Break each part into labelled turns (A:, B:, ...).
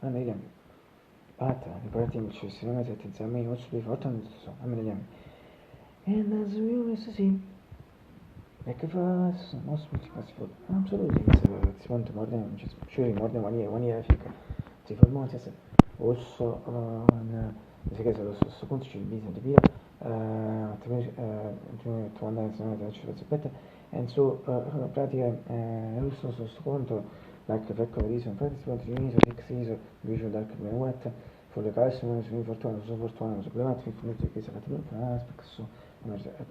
A: Anlayacağım. Bata, ripartim ci siamo messi insieme, io ci riforto non so, a me ne And as we always see, like if most possible, absolutely, it's want more than just shooting more than 1 year, I think. Ti formo se also se che lo stesso punto c'è il business di via, tu andare insieme a ci aspetta, and so pratica lo stesso conto, like the record reason, practice what you need, fix is visual dark and wet, for the guys who is fortuna, so fortuna, so problematici, finito che sarà tipo, aspetto,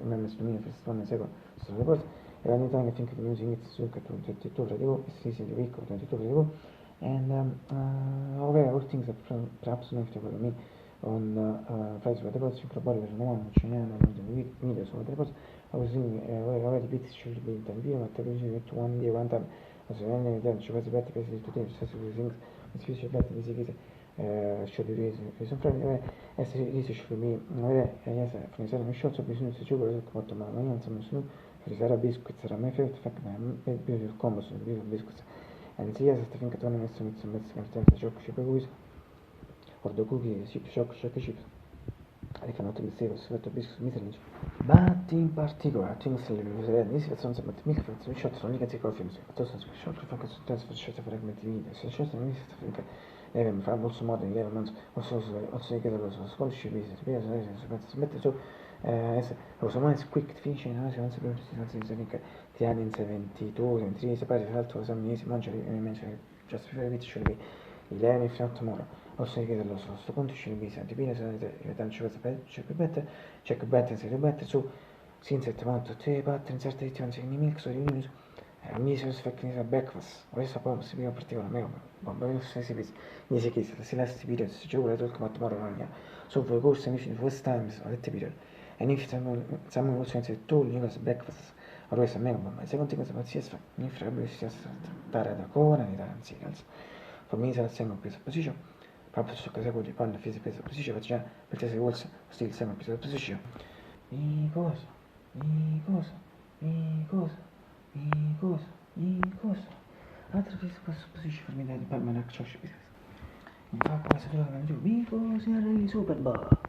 A: messo domini per settimane seguo, sono le cose, and anytime I think of using it, so che tu 22 pratico, it's easy to week or 22 pratico, and okay, all things that perhaps not for me on price for the post probably per no one ce n'è un video su the post I was in already bit should be in video ma te dice che one day one time as a ne da ci fai per per tutti i stessi things it's future better di che should be reason from essere dice should be yes from sarà mi short bisogno se giù quello che fatto ma non so nessuno sarà biscuit sarà me fact fact ma per combo su biscuit and yes I think that one is some sense shock should be ordo cookie chip shock chip I cannot be serious sweat biscuits misery but in particular things like this is something but milk from some shots only can take off himself but also shock for focus test for shot fragment video so shots and this think even fra molto modern 11 months also che lo so scholarship is smette so also my quick finish in house once about I think the in 72 and 3 separate altro some easy mangiare just before it should be 11 if not tomorrow also che lo so sto conto ci mi senti bene se vedete ci fate check batten se batte su since it amount to pattern certi differenze in mix or news mi si fucking breakfast questo poi si vede particolare bomba si vede mi si chiede se la sti video se ci vuole tutto ma tomorrow non so for course and if first times I let video and if someone was saying to you guys breakfast always a mega ma se continua a si fa mi farebbe si stare da cona di danzi for me it's single piece of position proprio su cosa vuoi fare fisica piece of position faccia perché se vuoi still single piece of position e cosa altra piece of position per me da per me la ciò ci pisa in fa cosa che lo giù because era super bar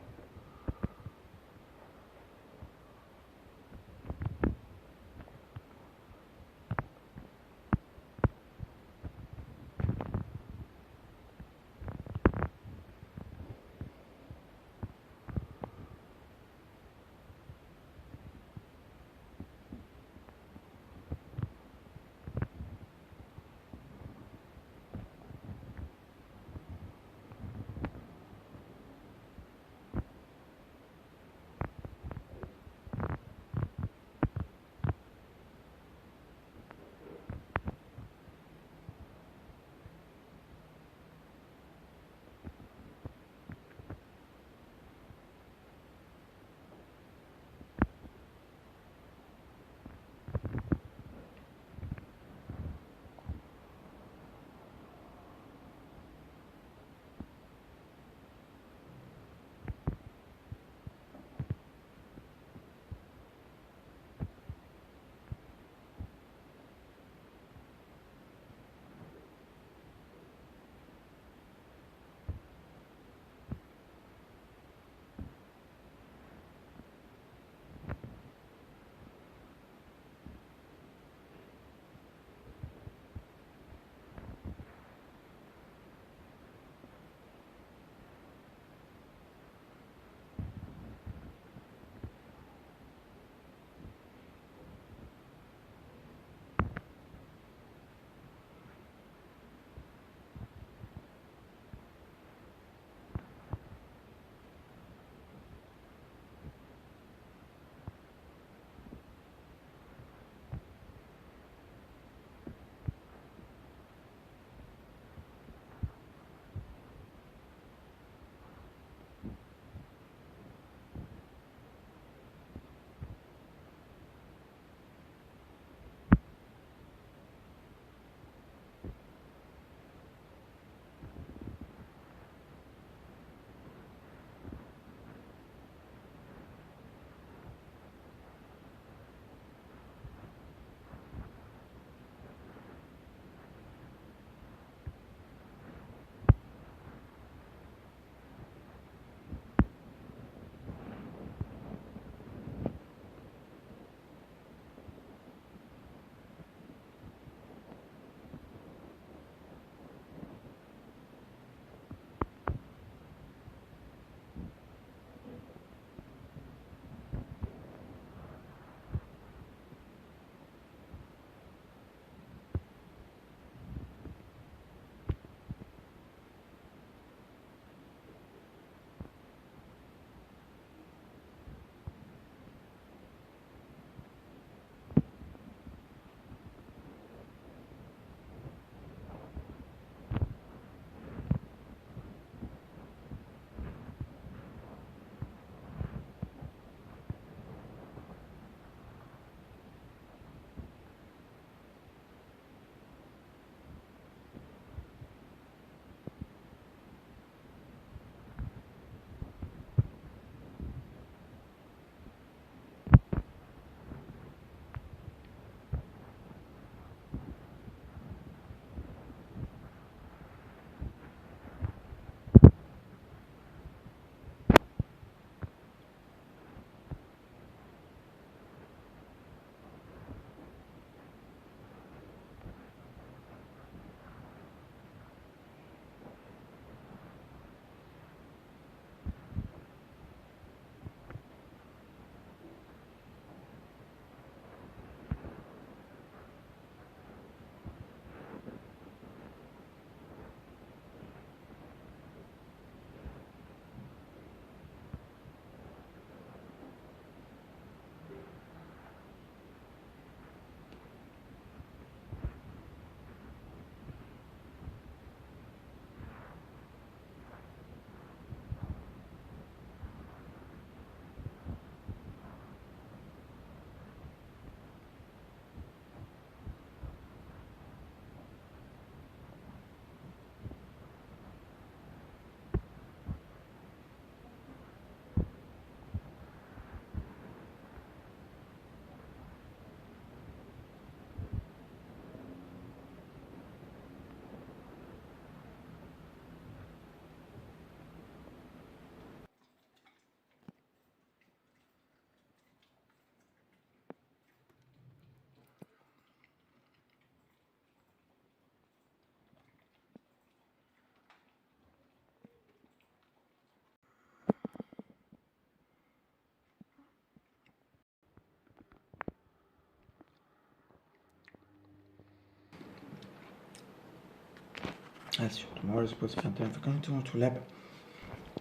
A: That's short. More sports content for going to lab.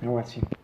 A: Now what's it?